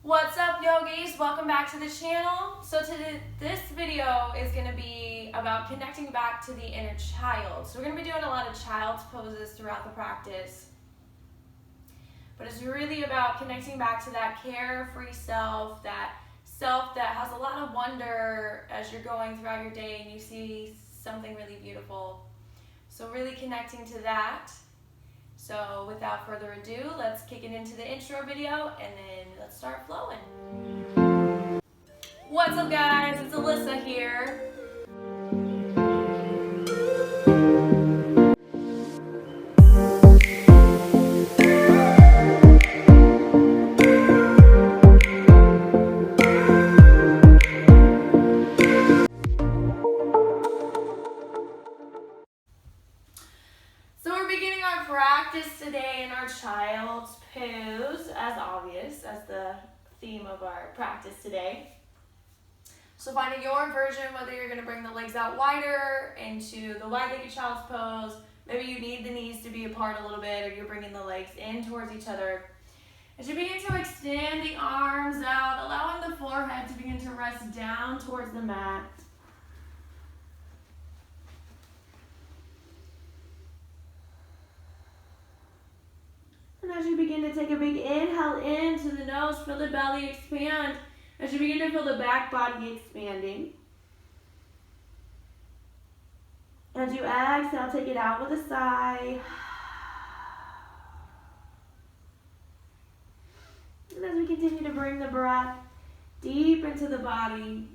What's up, yogis? Welcome back to the channel. So this video is going to be about connecting back to the inner child. So we're going to be doing a lot of child's poses throughout the practice. But it's really about connecting back to that carefree self that has a lot of wonder as you're going throughout your day and you see something really beautiful. So really connecting to that. So without further ado, let's kick it into the intro video and then let's start flowing. What's up, guys? It's Alyssa here. Practice today in our child's pose, as obvious as the theme of our practice today. So finding your version, whether you're going to bring the legs out wider into the wide-legged child's pose, maybe you need the knees to be apart a little bit, or you're bringing the legs in towards each other. As you begin to extend the arms out, allowing the forehead to begin to rest down towards the mat. And as you begin to take a big inhale into the nose, feel the belly expand. As you begin to feel the back body expanding. As you exhale, take it out with a sigh. And as we continue to bring the breath deep into the body,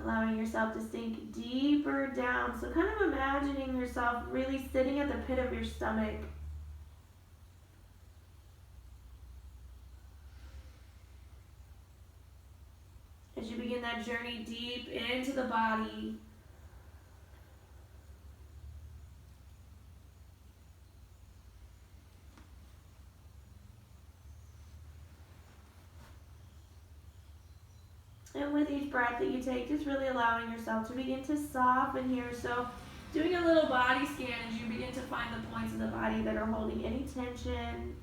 allowing yourself to sink deeper down. So kind of imagining yourself really sitting at the pit of your stomach. As you begin that journey deep into the body. And with each breath that you take, just really allowing yourself to begin to soften here. So doing a little body scan as you begin to find the points of the body that are holding any tension.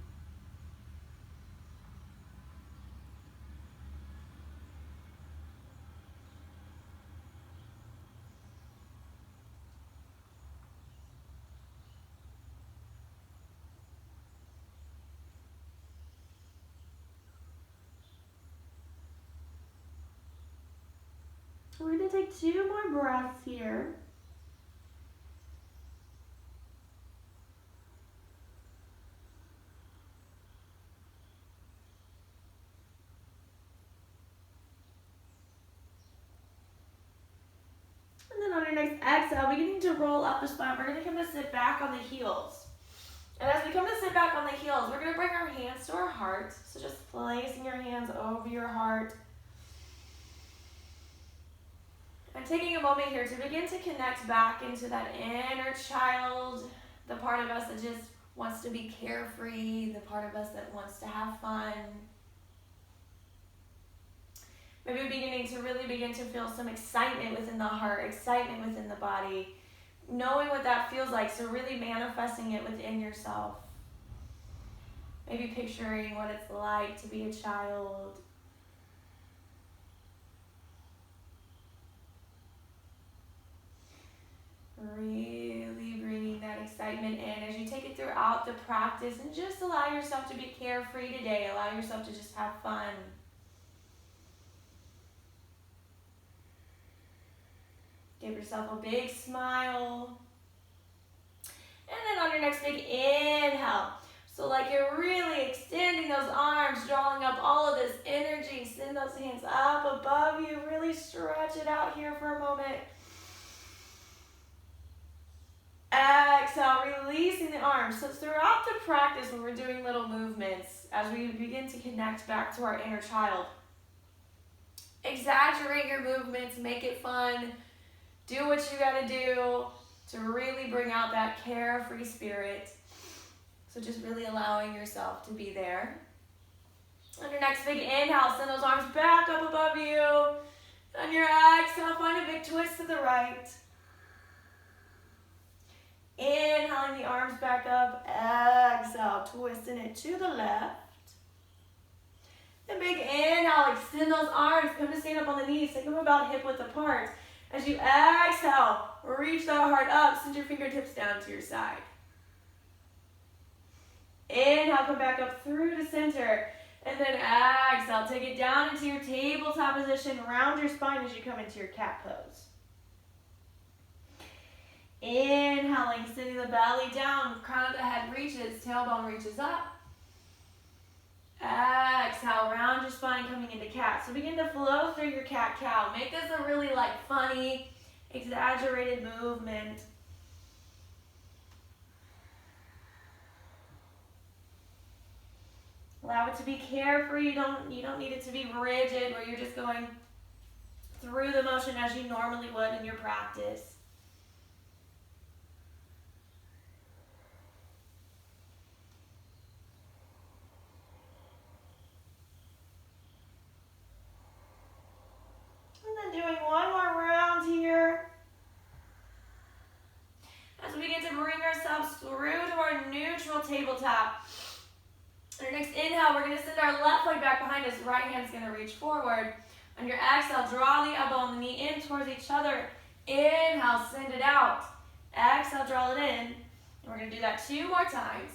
We're going to take 2 more breaths here. And then on your next exhale, beginning to roll up the spine, we're going to come to sit back on the heels. And as we come to sit back on the heels, we're going to bring our hands to our heart. So just placing your hands over your heart. And taking a moment here to begin to connect back into that inner child, the part of us that just wants to be carefree, the part of us that wants to have fun. Maybe beginning to really begin to feel some excitement within the heart, excitement within the body, knowing what that feels like, so really manifesting it within yourself. Maybe picturing what it's like to be a child. Really bringing that excitement in as you take it throughout the practice, and just allow yourself to be carefree today. Allow yourself to just have fun. Give yourself a big smile. And then on your next big inhale, so like you're really extending those arms, drawing up all of this energy. Send those hands up above you. Really stretch it out here for a moment. Exhale, releasing the arms. So throughout the practice, when we're doing little movements, as we begin to connect back to our inner child, exaggerate your movements, make it fun, do what you gotta do to really bring out that carefree spirit. So just really allowing yourself to be there. On your next big inhale, send those arms back up above you. On your exhale, find a big twist to the right. drawing the arms back up. Exhale, twisting it to the left. Then big inhale, extend those arms. Come to stand up on the knees. Take them about hip width apart. As you exhale, reach that heart up. Send your fingertips down to your side. Inhale, come back up through to center. And then exhale, take it down into your tabletop position. Round your spine as you come into your cat pose. Inhaling, sending the belly down. Crown of the head reaches, tailbone reaches up. Exhale, round your spine coming into cat. So begin to flow through your cat-cow. Make this a really funny, exaggerated movement. Allow it to be carefree. You don't need it to be rigid where you're just going through the motion as you normally would in your practice. And then doing one more round here. As we begin to bring ourselves through to our neutral tabletop. On your next inhale, we're going to send our left leg back behind us. Right hand's going to reach forward. On your exhale, draw the elbow and the knee in towards each other. Inhale, send it out. Exhale, draw it in. And we're going to do that 2 more times.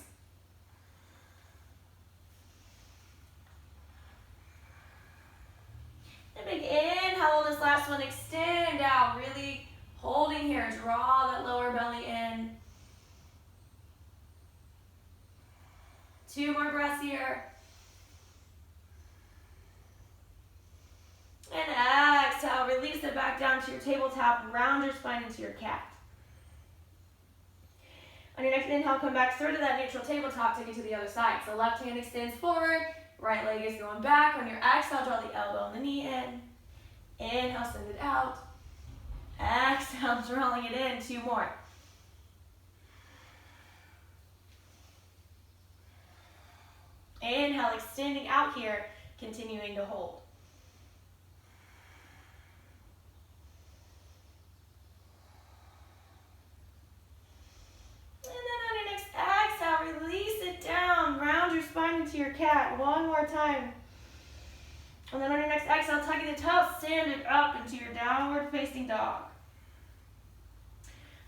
And big inhale on this last one. Extend out, really holding here. Draw that lower belly in. 2 more breaths here. And exhale, release it back down to your tabletop. Round your spine into your cat. On your next inhale, come back through to that neutral tabletop. Take it to the other side. So left hand extends forward. Right leg is going back. On your exhale, draw the elbow and the knee in. Inhale, send it out. Exhale, drawing it in. 2 more. Inhale, extending out here, continuing to hold. And then on your next exhale, release it down. Round your spine into your cat. 1 more time. And then on your next exhale, tucking the toes, stand it up into your downward facing dog.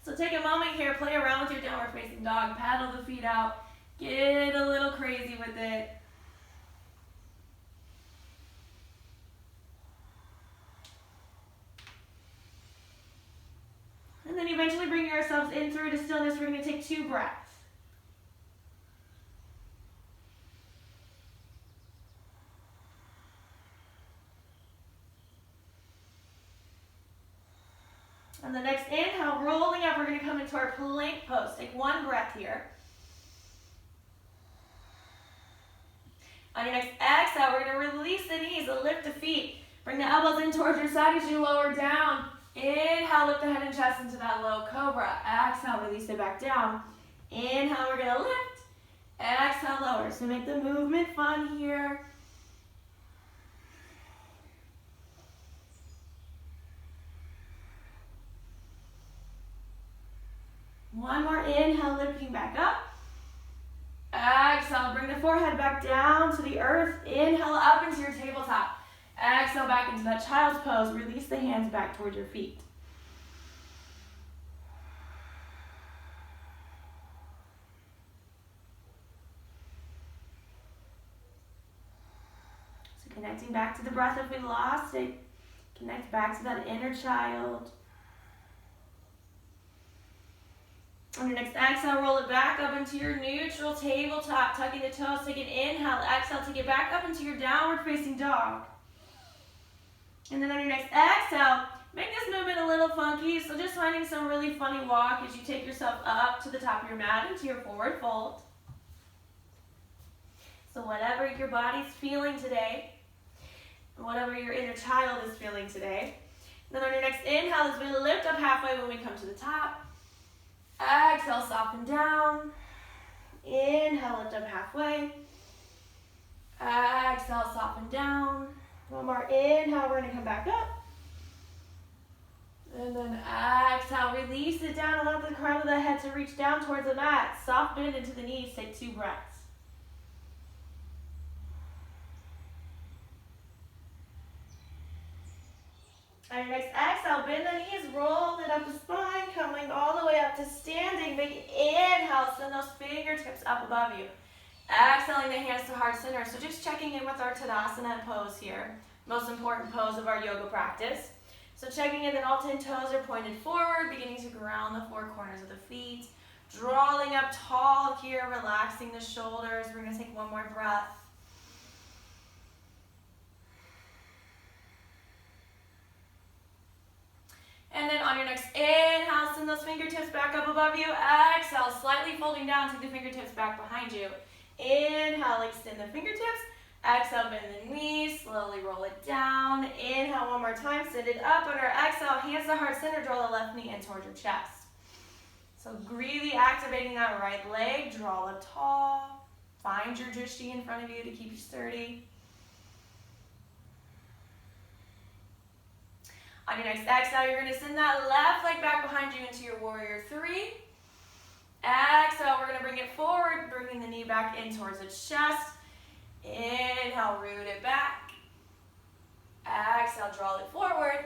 So take a moment here, play around with your downward facing dog, paddle the feet out. Get a little crazy with it. And then eventually bring yourselves in through to stillness. We're going to take 2 breaths. On the next inhale, rolling up, we're going to come into our plank pose. Take 1 breath here. On your next exhale, we're going to release the knees, lift the feet. Bring the elbows in towards your side as you lower down. Inhale, lift the head and chest into that low cobra. Exhale, release it back down. Inhale, we're going to lift. Exhale, lower. So make the movement fun here. One more inhale, lifting back up. Exhale, bring the forehead back down to the earth. Inhale up into your tabletop. Exhale back into that child's pose. Release the hands back towards your feet. So connecting back to the breath if we lost it. Connect back to that inner child. On your next exhale, roll it back up into your neutral tabletop, tucking the toes, take an inhale, exhale, take it back up into your downward facing dog. And then on your next exhale, make this movement a little funky, so just finding some really funny walk as you take yourself up to the top of your mat into your forward fold. So whatever your body's feeling today, whatever your inner child is feeling today. Then on your next inhale, as we lift up halfway when we come to the top. Exhale, soften down. Inhale, lift up halfway. Exhale, soften down. 1 more inhale, we're going to come back up. And then exhale, release it down, allow the crown of the head to reach down towards the mat. Soft bend into the knees, take 2 breaths. On your next exhale, bend the knees, roll it up the spine, coming all the way up to standing. Big inhale, send those fingertips up above you. Exhaling the hands to heart center. So just checking in with our Tadasana pose here. Most important pose of our yoga practice. So checking in that all 10 toes are pointed forward, beginning to ground the 4 corners of the feet. Drawing up tall here, relaxing the shoulders. We're going to take 1 more breath. And then on your next inhale, send those fingertips back up above you. Exhale, slightly folding down, take the fingertips back behind you. Inhale, extend the fingertips. Exhale, bend the knees, slowly roll it down. Inhale 1 more time, send it up. On our exhale, hands to heart center, draw the left knee in towards your chest. So really activating that right leg, draw up tall. Find your drishti in front of you to keep you sturdy. On your next exhale, you're going to send that left leg back behind you into your warrior 3. Exhale, we're going to bring it forward, bringing the knee back in towards the chest. Inhale, root it back. Exhale, draw it forward.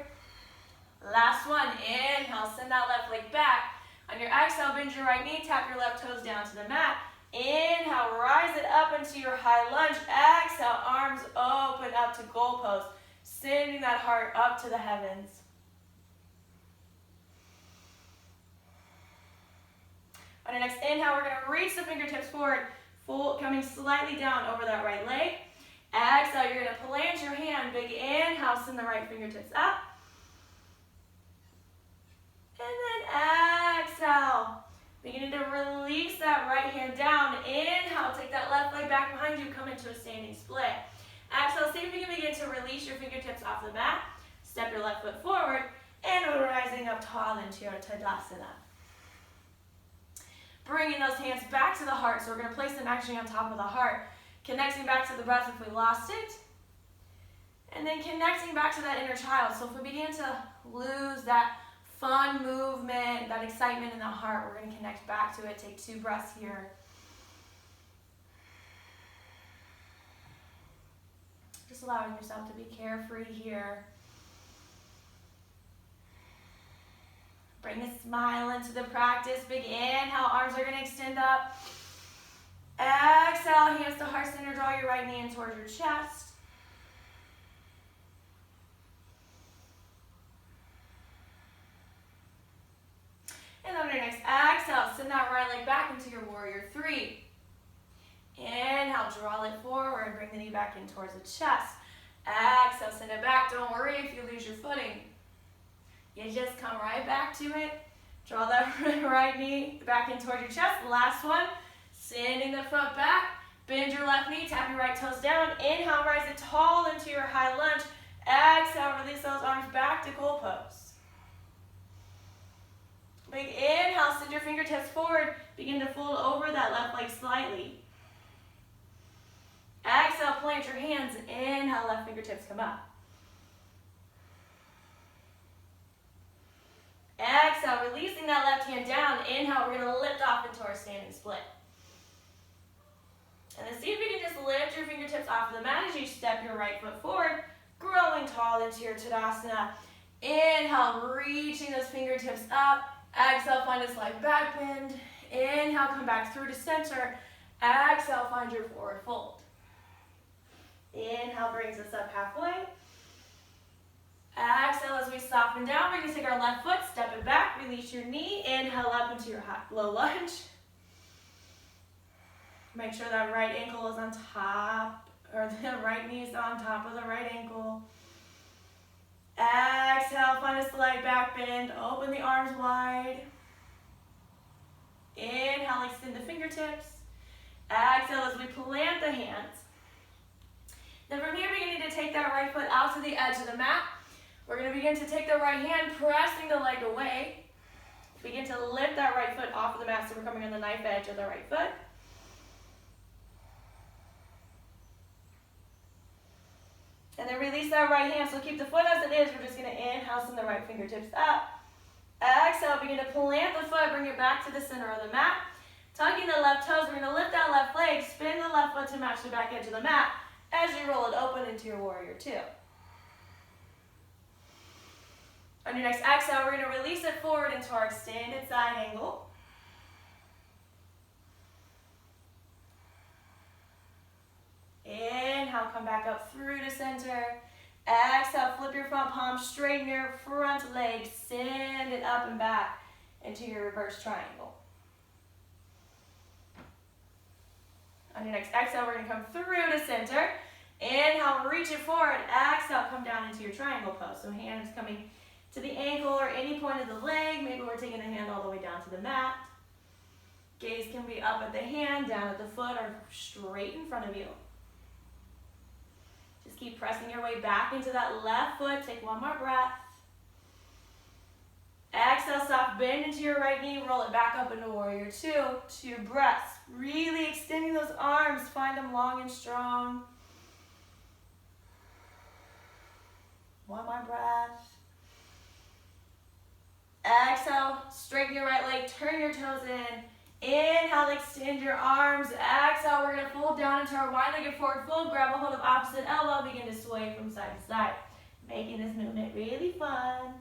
Last one, inhale, send that left leg back. On your exhale, bend your right knee, tap your left toes down to the mat. Inhale, rise it up into your high lunge. Exhale, arms open up to goal pose. Sending that heart up to the heavens. On your next inhale, we're going to reach the fingertips forward, coming slightly down over that right leg. Exhale, you're going to plant your hand. Big inhale, send the right fingertips up. And then exhale, beginning to release that right hand down. Inhale, take that left leg back behind you, come into a standing split. Exhale, see if you can begin to release your fingertips off the mat. Step your left foot forward and rising up tall into your Tadasana. Bringing those hands back to the heart. So we're going to place them actually on top of the heart. Connecting back to the breath if we lost it. And then connecting back to that inner child. So if we begin to lose that fun movement, that excitement in the heart, we're going to connect back to it. Take 2 breaths here. Just allowing yourself to be carefree here. Bring a smile into the practice. Big inhale, arms are going to extend up. Exhale, hands to heart center. Draw your right knee in towards your chest. And on your next exhale, send that right leg back into your warrior 3. Inhale, draw it forward, bring the knee back in towards the chest. Exhale, send it back. Don't worry if you lose your footing. You just come right back to it. Draw that right knee back in towards your chest. Last one, sending the foot back. Bend your left knee, tap your right toes down. Inhale, rise it tall into your high lunge. Exhale, release those arms back to goal pose. Big inhale, send your fingertips forward. Begin to fold over that left leg slightly. Exhale, plant your hands. Inhale, left fingertips come up. Exhale, releasing that left hand down. Inhale, we're going to lift off into our standing split. And then see if you can just lift your fingertips off of the mat as you step your right foot forward, growing tall into your Tadasana. Inhale, reaching those fingertips up. Exhale, find a slight back bend. Inhale, come back through to center. Exhale, find your forward fold. Inhale brings us up halfway. Exhale as we soften down. We're going to take our left foot, step it back, release your knee. Inhale up into your low lunge. Make sure that right ankle is on top, or the right knee is on top of the right ankle. Exhale, find a slight back bend. Open the arms wide. Inhale, extend the fingertips. Exhale as we plant the hands. Then from here, we're going to take that right foot out to the edge of the mat. We're going to begin to take the right hand, pressing the leg away. Begin to lift that right foot off of the mat, so we're coming on the knife edge of the right foot. And then release that right hand. So keep the foot as it is. We're just going to inhale, send the right fingertips up. Exhale, begin to plant the foot, bring it back to the center of the mat. Tucking the left toes, we're going to lift that left leg, spin the left foot to match the back edge of the mat as you roll it open into your warrior two. On your next exhale, we're going to release it forward into our extended side angle. Inhale, come back up through to center. Exhale, flip your front palm, straighten your front leg, send it up and back into your reverse triangle. On your next exhale, we're going to come through to center. Inhale, reach it forward. Exhale, come down into your triangle pose. So hands coming to the ankle or any point of the leg. Maybe we're taking the hand all the way down to the mat. Gaze can be up at the hand, down at the foot, or straight in front of you. Just keep pressing your way back into that left foot. Take one more breath. Exhale, soft bend into your right knee. Roll it back up into warrior two. 2 breaths. Really extending those arms. Find them long and strong. One more breath. Exhale, straighten your right leg. Turn your toes in. Inhale, extend your arms. Exhale, we're going to fold down into our wide-legged forward fold. Grab a hold of opposite elbow. Begin to sway from side to side. Making this movement really fun.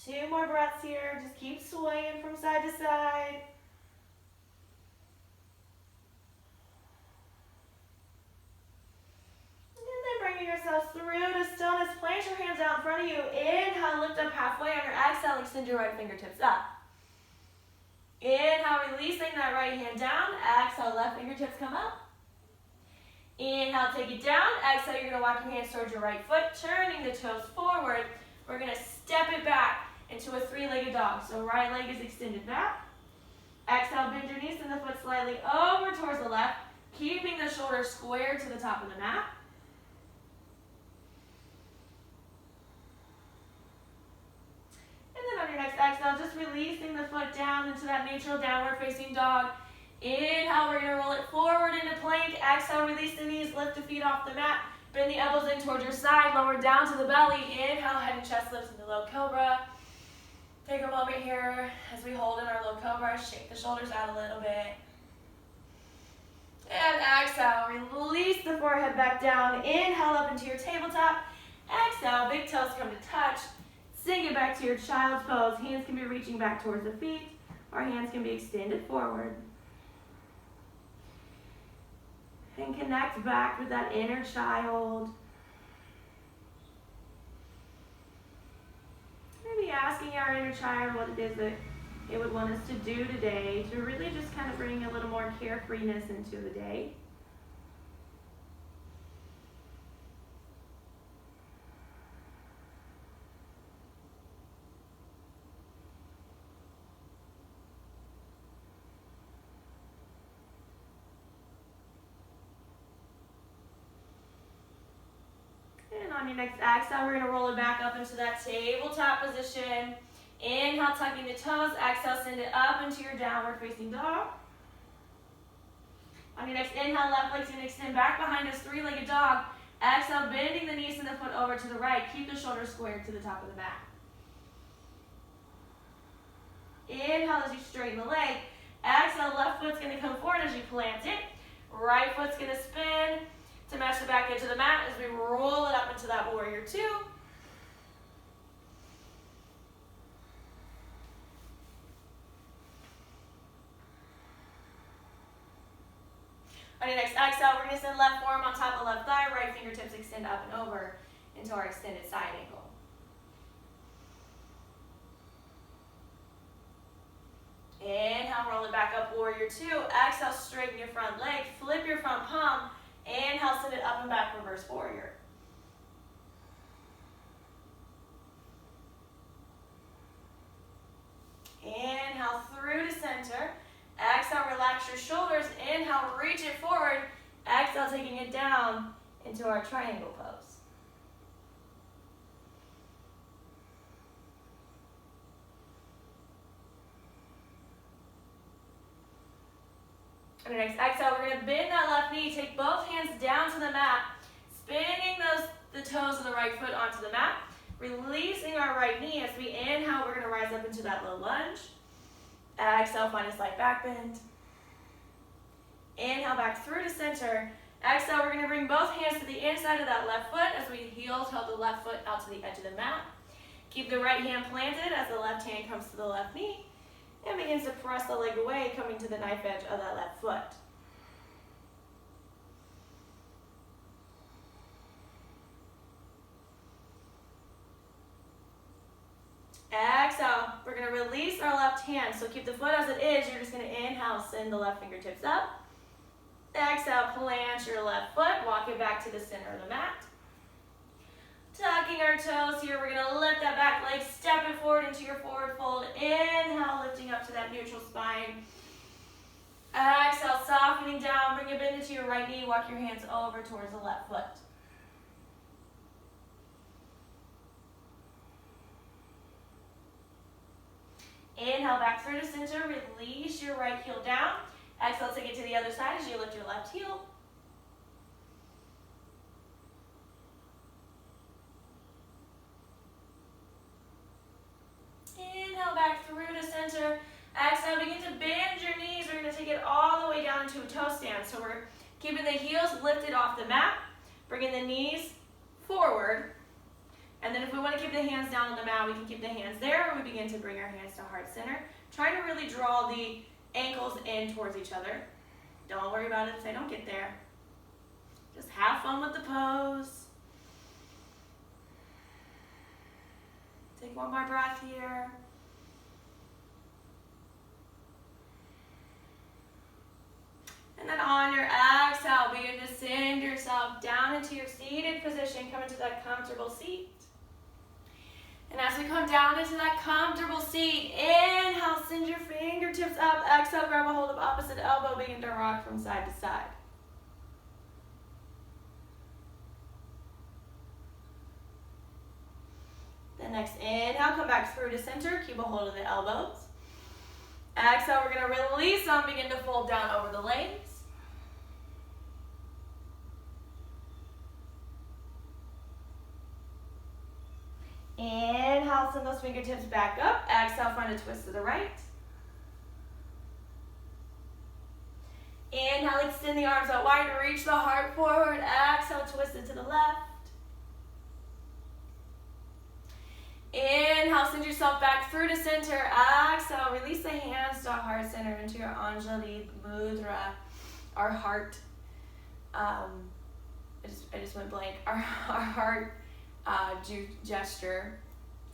Two more breaths here. Just keep swaying from side to side. Bringing yourselves through to stillness. Plant your hands out in front of you. Inhale, lift up halfway. On your exhale, extend your right fingertips up. Inhale, releasing that right hand down. Exhale, left fingertips come up. Inhale, take it down. Exhale, you're going to walk your hands towards your right foot, turning the toes forward. We're going to step it back into a three-legged dog. So right leg is extended back. Exhale, bend your knees and the foot slightly over towards the left, keeping the shoulders squared to the top of the mat. On your next exhale, just releasing the foot down into that neutral downward facing dog. Inhale, we're going to roll it forward into plank. Exhale, release the knees, lift the feet off the mat. Bend the elbows in towards your side, lower down to the belly. Inhale, head and chest lifts into low cobra. Take a moment here as we hold in our low cobra. Shake the shoulders out a little bit. And exhale, release the forehead back down. Inhale up into your tabletop. Exhale, big toes come to touch. Sink it back to your child's pose. Hands can be reaching back towards the feet, or hands can be extended forward. And connect back with that inner child. Maybe asking our inner child what it is that it would want us to do today to really just kind of bring a little more carefreeness into the day. On your next exhale, we're going to roll it back up into that tabletop position. Inhale, tucking the toes. Exhale, send it up into your downward facing dog. On your next inhale, left leg's going to extend back behind us, three-legged dog. Exhale, bending the knees and the foot over to the right. Keep the shoulders squared to the top of the mat. Inhale as you straighten the leg. Exhale, left foot's going to come forward as you plant it. Right foot's going to spin to match the back edge of the mat as we roll it up into that warrior two. On your next exhale, we're going to send left forearm on top of left thigh, right fingertips extend up and over into our extended side angle. Inhale, roll it back up, warrior two. Exhale, straighten your front leg, flip your front palm. Inhale, send it up and back, reverse warrior. Inhale through to center. Exhale, relax your shoulders. Inhale, reach it forward. Exhale, taking it down into our triangle pose. On your next exhale, we're going to bend that left knee, take both hands down to the mat, spinning the toes of the right foot onto the mat, releasing our right knee. As we inhale, we're going to rise up into that low lunge. Exhale, find a slight back bend. Inhale back through to center. Exhale, we're going to bring both hands to the inside of that left foot as we heel toe the left foot out to the edge of the mat. Keep the right hand planted as the left hand comes to the left knee and begins to press the leg away, coming to the knife edge of that left foot. Exhale, we're going to release our left hand. So keep the foot as it is. You're just going to inhale, send the left fingertips up. Exhale, plant your left foot, walk it back to the center of the mat. Tucking our toes here, we're going to lift that back leg, step it forward into your forward fold. Inhale, lifting up to that neutral spine. Exhale, softening down, bring a bend into your right knee, walk your hands over towards the left foot. Inhale, back through to center, release your right heel down. Exhale, take it to the other side as you lift your left heel. Inhale, back through to center. Exhale, begin to bend your knees. We're going to take it all the way down into a toe stand. So we're keeping the heels lifted off the mat, bringing the knees forward. And then if we want to keep the hands down on the mat, we can keep the hands there, or we begin to bring our hands to heart center. Trying to really draw the ankles in towards each other. Don't worry about it if they don't get there. Just have fun with the pose. Take one more breath here. And then on your exhale, begin to send yourself down into your seated position. Come into that comfortable seat. And as we come down into that comfortable seat, inhale, send your fingertips up. Exhale, grab a hold of opposite elbow, begin to rock from side to side. The next inhale, come back through to center, keep a hold of the elbows. Exhale, we're going to release them, begin to fold down over the legs. Inhale, send those fingertips back up. Exhale, find a twist to the right. Inhale, extend the arms out wide, reach the heart forward. Exhale, twist it to the left. Inhale, send yourself back through to center. Exhale, release the hands to heart center into your Anjali Mudra, our heart. I just went blank. Our heart gesture.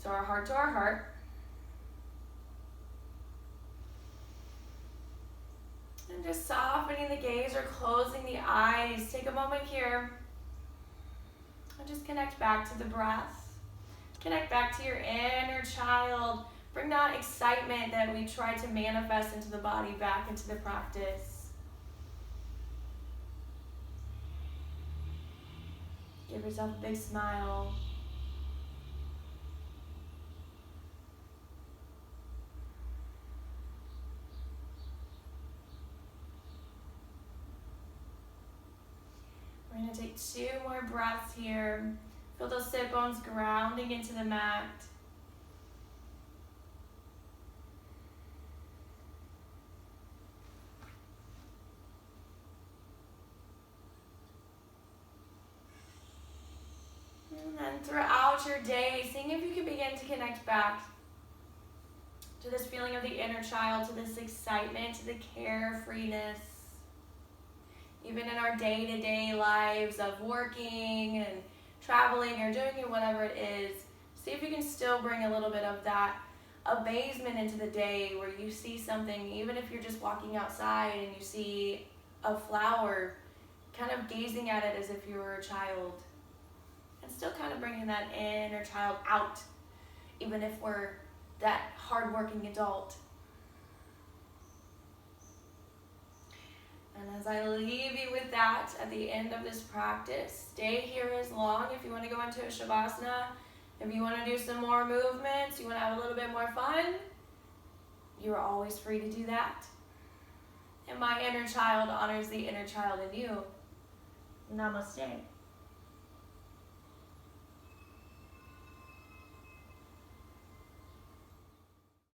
So our heart to our heart. And just softening the gaze or closing the eyes. Take a moment here and just connect back to the breath. Connect back to your inner child. Bring that excitement that we try to manifest into the body back into the practice. Give yourself a big smile. We're going to take 2 more breaths here. Feel those sit bones grounding into the mat. And then throughout your day, seeing if you can begin to connect back to this feeling of the inner child, to this excitement, to the carefreeness. Even in our day-to-day lives of working and traveling or doing whatever it is, see if you can still bring a little bit of that amazement into the day where you see something, even if you're just walking outside and you see a flower, kind of gazing at it as if you were a child. And still kind of bringing that inner child out, even if we're that hardworking adult. And as I leave you with that at the end of this practice, stay here as long if you want to go into a Shavasana. If you want to do some more movements, you want to have a little bit more fun, you're always free to do that. and my inner child honors the inner child in you. Namaste.